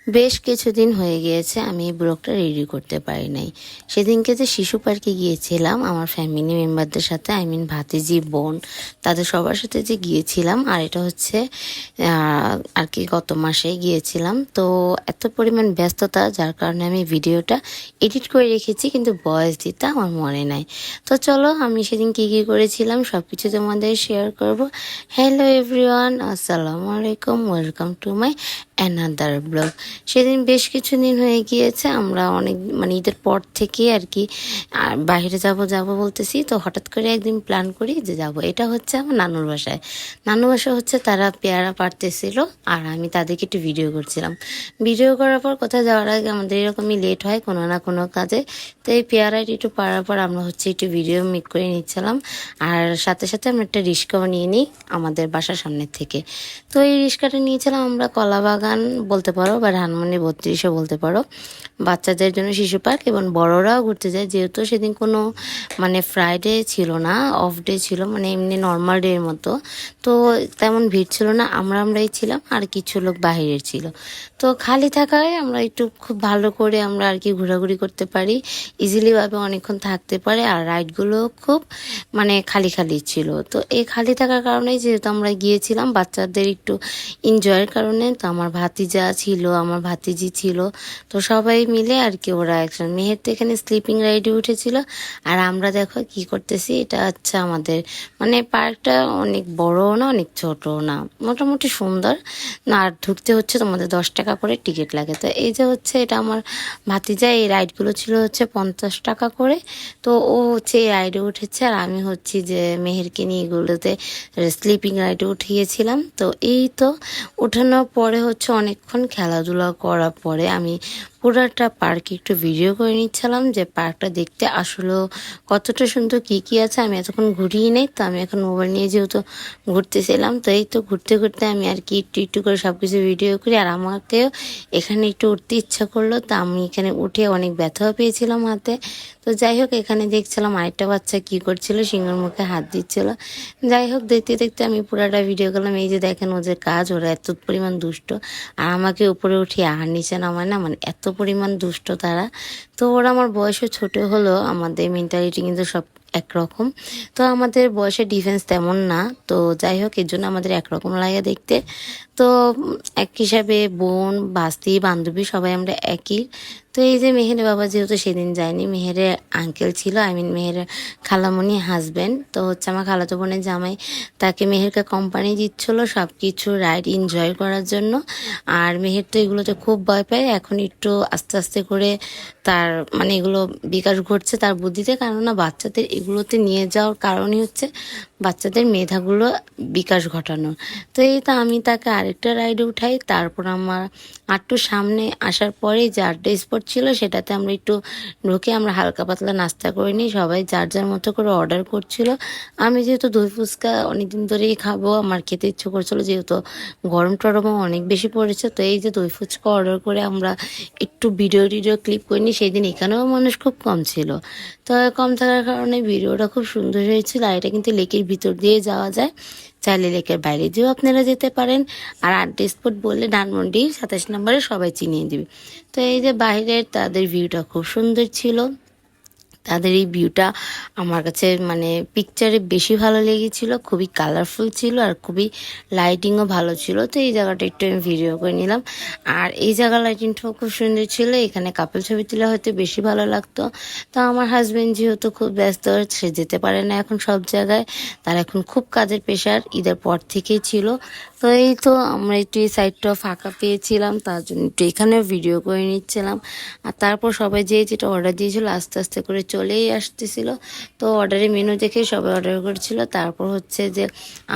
বেশ কিছুদিন হয়ে গিয়েছে আমি এই ব্লগটা রেডি করতে পারি নাই। সেদিনকে যে শিশু পার্কে গিয়েছিলাম আমার ফ্যামিলি মেম্বারদের সাথে, ভাতিজি, বোন, তাদের সবার সাথে যে গিয়েছিলাম, আর এটা হচ্ছে আর কি গত মাসে গিয়েছিলাম। তো এত পরিমাণ ব্যস্ততা যার কারণে আমি ভিডিওটা এডিট করে রেখেছি, কিন্তু ভয়েস দিতে আমার মনে নাই। তো চলো আমি সেদিন কী কী করেছিলাম সব কিছু তোমাদের শেয়ার করব। হ্যালো এভরিওয়ান, আসসালামু আলাইকুম, welcome to my another blog. সেদিন বেশ কিছুদিন হয়ে গিয়েছে, আমরা অনেক ঈদের পর থেকে আর কি বাইরে যাব বলতেছি। তো হঠাৎ করে একদিন প্ল্যান করি যে যাব। এটা হচ্ছে আমার নানুর বাসায়। নানুর বাসায় হচ্ছে তারা পেয়ারা পাড়তেছিল, আর আমি তাদেরকে একটু ভিডিও করছিলাম। ভিডিও করার পর কোথাও যাওয়ার আগে আমাদের এরকমই লেট হয় কোনো না কোনো কাজে। তো এই পেয়ারাটি একটু পাড়ার পর আমরা হচ্ছে একটু ভিডিও মেক করে নিচ্ছিলাম, আর সাথে সাথে আমরা একটা রিক্সাও নিয়ে নিই আমাদের বাসার সামনের থেকে। তো এই রিক্সাটা নিয়েছিলাম আমরা কলাবাগান বলতে পারো বা ধানমন্ডি 32ও বলতে পারো। বাচ্চাদের জন্য শিশু পার্ক এবং বড়রাও ঘুরতে যায়, যেহেতু সেদিন কোনো ফ্রাইডে ছিল না, অফ ডে ছিল, এমনি নর্মাল ডে এর মতো। তো তেমন ভিড় ছিল না, আমরাই ছিলাম আর কিছু লোক বাহিরের ছিল। তো খালি থাকায় আমরা একটু খুব ভালো করে আমরা আর কি ঘোরাঘুরি করতে পারি, ইজিলিভাবে অনেকক্ষণ থাকতে পারে। আর রাইডগুলো খুব খালি খালি ছিল। তো এই খালি থাকার কারণে যেহেতু আমরা গিয়েছিলাম বাচ্চাদের একটু এনজয়ের কারণে, তো আমার ভাতিজা ছিল, আমার ভাতিজি ছিল, তো সবাই মিলে আর কি ওরা একসাথে। মেহের তো এখানে স্লিপিং রাইডে উঠেছিল, আর আমরা দেখো কি করতেছি। এটা হচ্ছে আমাদের পার্কটা অনেক বড়ও না অনেক ছোটও না, মোটামুটি সুন্দর না। আর ঢুকতে হচ্ছে তোমাদের 10 টাকা করে টিকিট লাগে। তো এই যে হচ্ছে এটা আমার ভাতিজা, এই রাইডগুলো ছিল হচ্ছে 50 টাকা করে। তো ও হচ্ছে এই রাইডে উঠেছে, আর আমি হচ্ছি যে মেহেরকে নিয়ে এগুলোতে স্লিপিং রাইডে উঠিয়েছিলাম। তো এই তো ওঠানোর পরে হচ্ছে অনেকক্ষণ খেলাধুলা করার পরে আমি পুরাটা পার্কে একটু ভিডিও করে নিচ্ছিলাম, যে পার্কটা দেখতে আসলেও কতটা সুন্দর, কি কি আছে আমি এতক্ষণ ঘুরিয়ে নেই। তো আমি এখন মোবাইল নিয়ে যেহেতু ঘুরতেছিলাম, তো এই তো ঘুরতে ঘুরতে আমি আর কি একটু একটু করে সব কিছু ভিডিও করি। আর আমাকেও এখানে একটু উঠতে ইচ্ছা করলো, তো আমি এখানে উঠে অনেক ব্যথাও পেয়েছিলাম হাতে। তো যাই হোক, এখানে দেখছিলাম আরেকটা বাচ্চা কি করছিল, সিংহের মুখে হাত দিচ্ছিল। যাই হোক, দেখতে দেখতে আমি পুরাটা ভিডিও করলাম। এই যে দেখেন ওদের কাজ, ওরা এত পরিমাণ দুষ্ট, আর আমাকে উপরে উঠিয়ে আর নিচে নামায় না, এত পরিমাণ দুষ্ট তারা। তো ওরা আমার বয়সও ছোট হলো, আমাদের মেন্টালিটি কিন্তু সব একরকম। তো আমাদের বয়সের ডিফারেন্স তেমন না। তো যাই হোক, এর জন্য আমাদের একরকম লাগে দেখতে। তো এক হিসাবে বোন, ভাস্তি, বান্ধবী সবাই আমরা একই। তো এই যে মেহেরের বাবা যেহেতু সেদিন যায়নি, মেহেরের আঙ্কেল ছিল, মেহেরের খালামণি হাজব্যান্ড, তো হচ্ছে আমার খালাতো বোনের জামাই, তাকে মেহেরকে কোম্পানি দিচ্ছিল সব কিছু রাইড এনজয় করার জন্য। আর মেহের তো এগুলোতে খুব ভয় পায়, এখন একটু আস্তে আস্তে করে তার এগুলো বিকাশ ঘটছে তার বুদ্ধিতে। কেননা বাচ্চাদের এগুলোতে নিয়ে যাওয়ার কারণই হচ্ছে বাচ্চাদের মেধাগুলো বিকাশ ঘটানো। তো এই তো আমি তাকে আরেকটা রাইডে উঠাই। তারপর আমার একটু সামনে আসার পরে যে আড্ডা স্পট ছিল, সেটাতে আমরা একটু ঢুকে আমরা হালকা পাতলা নাস্তা করে নিই। সবাই যার যার মতো করে অর্ডার করছিল। আমি যেহেতু দই ফুচকা অনেকদিন ধরেই খাবো, আমার খেতে ইচ্ছে করছিল, যেহেতু গরম টরমও অনেক বেশি পড়েছে। তো এই যে দই ফুচকা অর্ডার করে আমরা একটু ভিডিও ক্লিপ করে নিই। সেই দিন এখানেও মানুষ খুব কম ছিল। তো কম থাকার কারণে ভিডিওটা খুব সুন্দর হয়েছিল। আর এটা কিন্তু লেকের ভিতর দিয়ে যাওয়া যায়, চাইলে লেকের বাইরে দিয়েও আপনারা যেতে পারেন। আর আড্ডা স্পট বললে ধানমন্ডি 27 নম্বরে সবাই চিনিয়ে দিবে। তো এই যে বাইরের তাদের ভিউটা খুব সুন্দর ছিল। তাদের এই ভিউটা আমার কাছে পিকচারে বেশি ভালো লেগেছিল, খুবই কালারফুল ছিল আর খুবই লাইটিংও ভালো ছিল। তো এই জায়গাটা একটু আমি ভিডিও করে নিলাম। আর এই জায়গার লাইটিংটাও খুব সুন্দর ছিল, এখানে কাপল ছবি তুলে হয়তো বেশি ভালো লাগতো। তো আমার হাজব্যান্ড যেহেতু খুব ব্যস্ত, সে যেতে পারে না এখন সব জায়গায়, তার এখন খুব কাজের প্রেশার, ঈদের পর থেকেই ছিল। তো এই তো আমরা একটু এই সাইডটা ফাঁকা পেয়েছিলাম, তার জন্য একটু এখানেও ভিডিও করে নিচ্ছিলাম। আর তারপর সবাই যে যেটা অর্ডার দিয়েছিল আস্তে আস্তে করে চলেই আসতেছিল। তো অর্ডারের মেনু দেখে সবাই অর্ডার করেছিল। তারপর হচ্ছে যে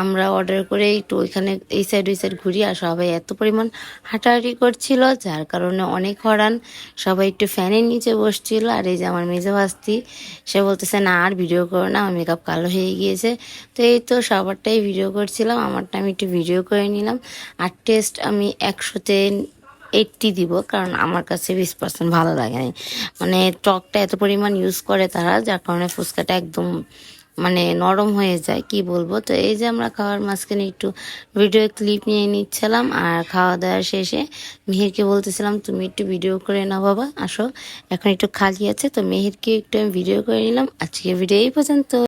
আমরা অর্ডার করে একটু ওইখানে এই সাইড ওই সাইড ঘুরি, আর সবাই এত পরিমাণ হাঁটাহাঁটি করছিল যার কারণে অনেক হরান। সবাই একটু ফ্যানের নিচে বসছিল। আর এই যে আমার মেজো ভাস্তি, সে বলতেছে না আর ভিডিও করো না, আমার মেকআপ কালো হয়ে গিয়েছে। তো এই তো সবারটাই ভিডিও করছিলাম, আমারটা আমি একটু ভিডিও করে নিলাম। আর টেস্ট আমি 100-তে 80 দিব, কারণ আমার কাছে 20% ভালো লাগে না। টকটা এত পরিমাণ ইউজ করে তারা, যার কারণে ফুচকাটা একদম মানে নরম হয়ে যায়, কি বলবো। তো এই যে আমরা খাওয়ার মাঝখানে একটু ভিডিও ক্লিপ নিয়ে নিচ্ছিলাম, আর খাওয়া দাওয়া শেষে মেহেরকে বলতেছিলাম তুমি একটু ভিডিও করে নাও বাবা, আসো এখন একটু খালি আছে। তো মেহেরকে একটু আমি ভিডিও করে নিলাম। আজকে ভিডিও এই পর্যন্ত।